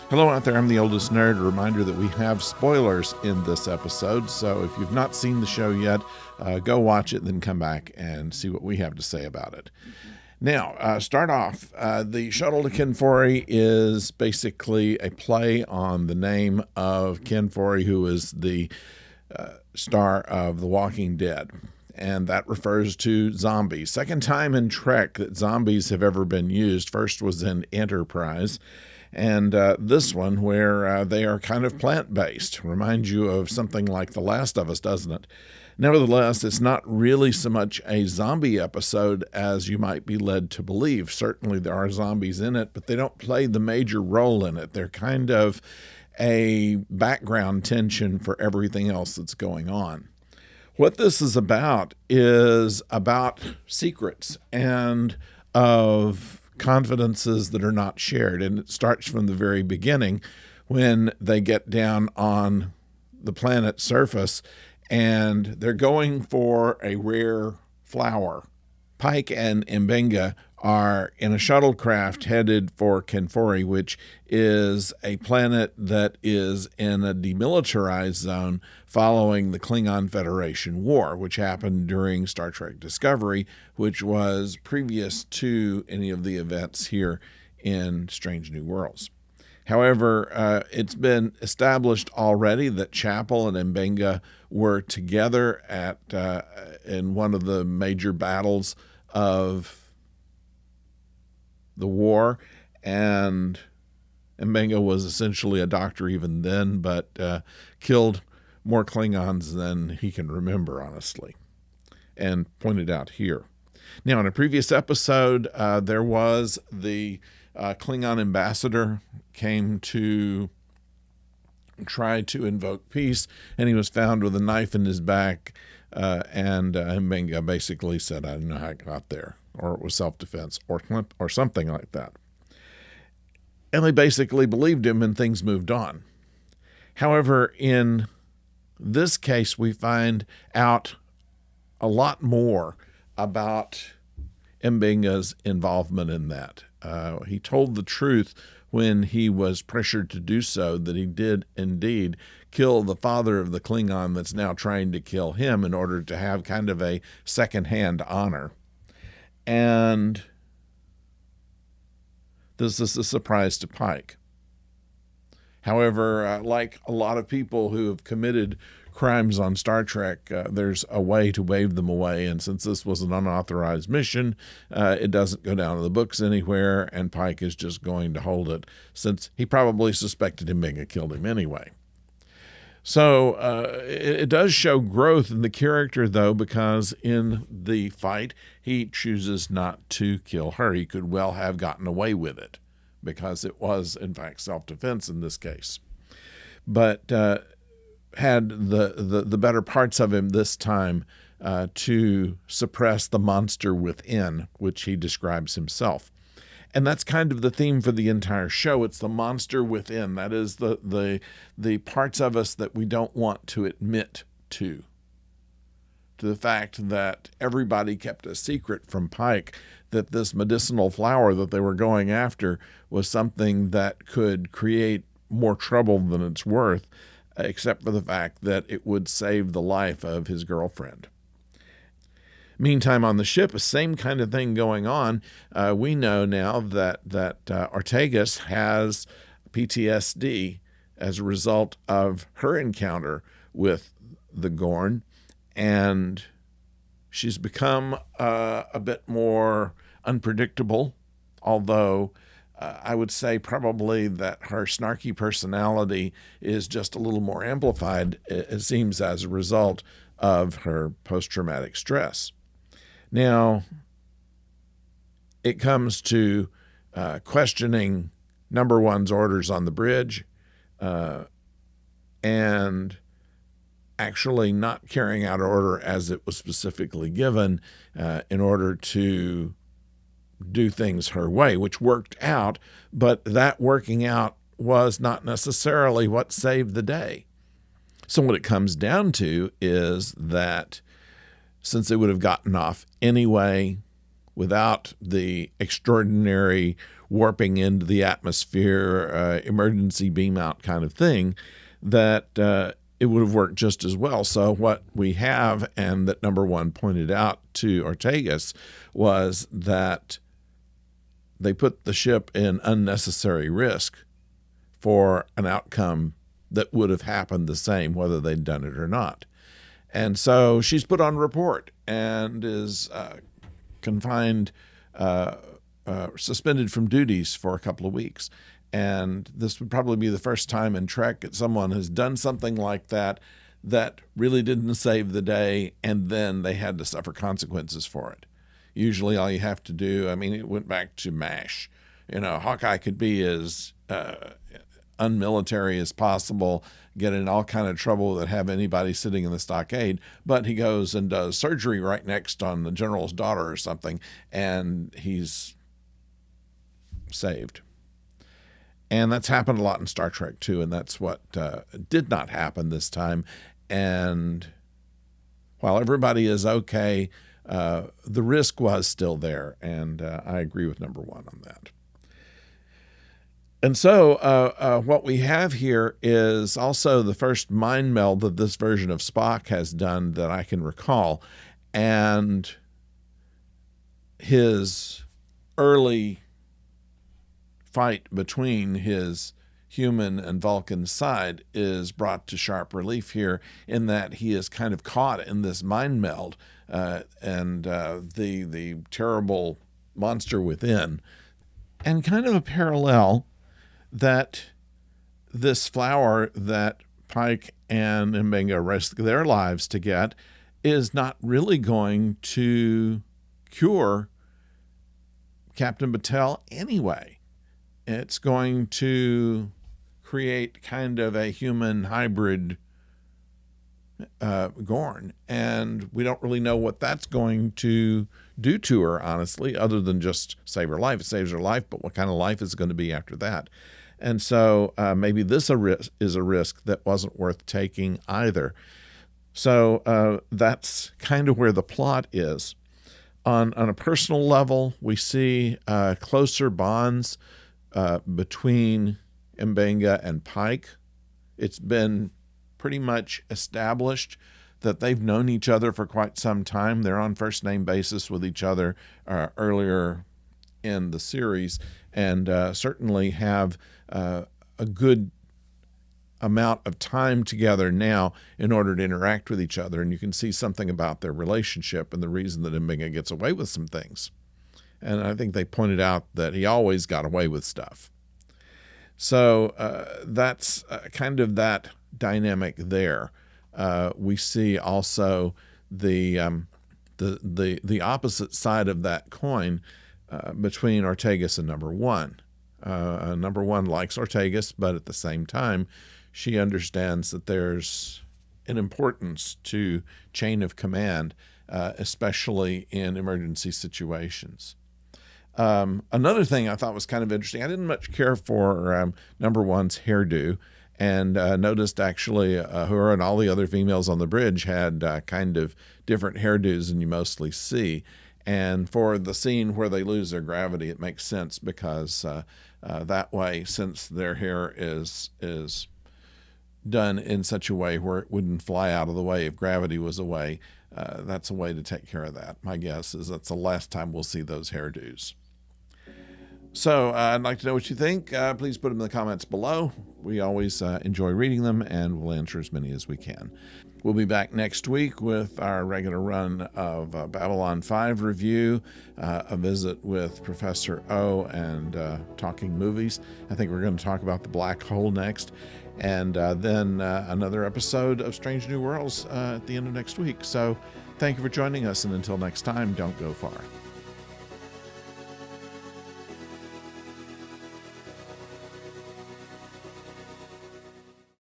Hello out there, I'm the oldest nerd. A reminder that we have spoilers in this episode, so if you've not seen the show yet, go watch it, then come back and see what we have to say about it. Now, start off, the Shuttle to Kenfori is basically a play on the name of Kenfori, who is the star of The Walking Dead. And that refers to zombies. Second time in Trek that zombies have ever been used. First was in Enterprise. And this one, where they are kind of plant-based, reminds you of something like The Last of Us, doesn't it? Nevertheless, it's not really so much a zombie episode as you might be led to believe. Certainly there are zombies in it, but they don't play the major role in it. They're kind of a background tension for everything else that's going on. What this is about secrets and of confidences that are not shared. And it starts from the very beginning when they get down on the planet's surface and they're going for a rare flower. Pike and Mbenga are in a shuttlecraft headed for Kenfori, which is a planet that is in a demilitarized zone following the Klingon Federation War, which happened during Star Trek Discovery, which was previous to any of the events here in Strange New Worlds. However, it's been established already that Chapel and Mbenga were together in one of the major battles of the war, and Mbenga was essentially a doctor even then, but killed more Klingons than he can remember, honestly, and pointed out here. Now, in a previous episode, there was the Klingon ambassador came to try to invoke peace, and he was found with a knife in his back, and Mbenga basically said, I don't know how it got there, or it was self-defense, or something like that. And they basically believed him, and things moved on. However, in this case, we find out a lot more about Mbenga's involvement in that. He told the truth when he was pressured to do so, that he did indeed kill the father of the Klingon that's now trying to kill him in order to have kind of a second-hand honor. And this is a surprise to Pike. However, like a lot of people who have committed crimes on Star Trek, there's a way to wave them away. And since this was an unauthorized mission, it doesn't go down to the books anywhere, and Pike is just going to hold it, since he probably suspected Mbenga killed him anyway. So it does show growth in the character, though, because in the fight, he chooses not to kill her. He could well have gotten away with it, because it was, in fact, self-defense in this case. But had the better parts of him this time to suppress the monster within, which he describes himself. And that's kind of the theme for the entire show. It's the monster within. That is the parts of us that we don't want to admit to the fact that everybody kept a secret from Pike that this medicinal flower that they were going after was something that could create more trouble than it's worth, except for the fact that it would save the life of his girlfriend. Meantime, on the ship, the same kind of thing going on. We know now that Ortegas has PTSD as a result of her encounter with the Gorn, and she's become a bit more unpredictable, although I would say probably that her snarky personality is just a little more amplified, it seems, as a result of her post-traumatic stress. Now, it comes to questioning Number One's orders on the bridge and actually not carrying out an order as it was specifically given in order to do things her way, which worked out, but that working out was not necessarily what saved the day. So what it comes down to is that since they would have gotten off anyway, without the extraordinary warping into the atmosphere, emergency beam out kind of thing, that it would have worked just as well. So what we have, and that number one pointed out to Ortegas, was that they put the ship in unnecessary risk for an outcome that would have happened the same whether they'd done it or not. And so she's put on report and is confined, suspended from duties for a couple of weeks. And this would probably be the first time in Trek that someone has done something like that that really didn't save the day, and then they had to suffer consequences for it. Usually all you have to do, I mean, it went back to MASH. Hawkeye could be as unmilitary as possible, get in all kind of trouble that have anybody sitting in the stockade, but he goes and does surgery right next on the general's daughter or something, and he's saved. And that's happened a lot in Star Trek too, and that's what did not happen this time. And while everybody is okay, the risk was still there, and I agree with number one on that. And so what we have here is also the first mind meld that this version of Spock has done that I can recall. And his early fight between his human and Vulcan side is brought to sharp relief here, in that he is kind of caught in this mind meld and the terrible monster within. And kind of a parallel that this flower that Pike and M'Benga risk their lives to get is not really going to cure Captain Batel anyway. It's going to create kind of a human hybrid Gorn, and we don't really know what that's going to do to her, honestly, other than just save her life. It saves her life, but what kind of life is it going to be after that? And so maybe this is a risk that wasn't worth taking either. So that's kind of where the plot is. On a personal level, we see closer bonds between M'Benga and Pike. It's been pretty much established that they've known each other for quite some time. They're on first name basis with each other earlier in the series, and certainly have a good amount of time together now in order to interact with each other. And you can see something about their relationship and the reason that M'Benga gets away with some things. And I think they pointed out that he always got away with stuff. So that's kind of that dynamic there. We see also the opposite side of that coin between Ortegas and number one. Number one likes Ortegas, but at the same time, she understands that there's an importance to chain of command, especially in emergency situations. Another thing I thought was kind of interesting, I didn't much care for number one's hairdo, and noticed actually her and all the other females on the bridge had kind of different hairdos than you mostly see. And for the scene where they lose their gravity, it makes sense because that way, since their hair is done in such a way where it wouldn't fly out of the way if gravity was away, that's a way to take care of that. My guess is that's the last time we'll see those hairdos. So I'd like to know what you think. Please put them in the comments below. We always enjoy reading them, and we'll answer as many as we can. We'll be back next week with our regular run of Babylon 5 review, a visit with Professor O, and talking movies. I think we're going to talk about the black hole next, and then another episode of Strange New Worlds at the end of next week. So thank you for joining us, and until next time, don't go far.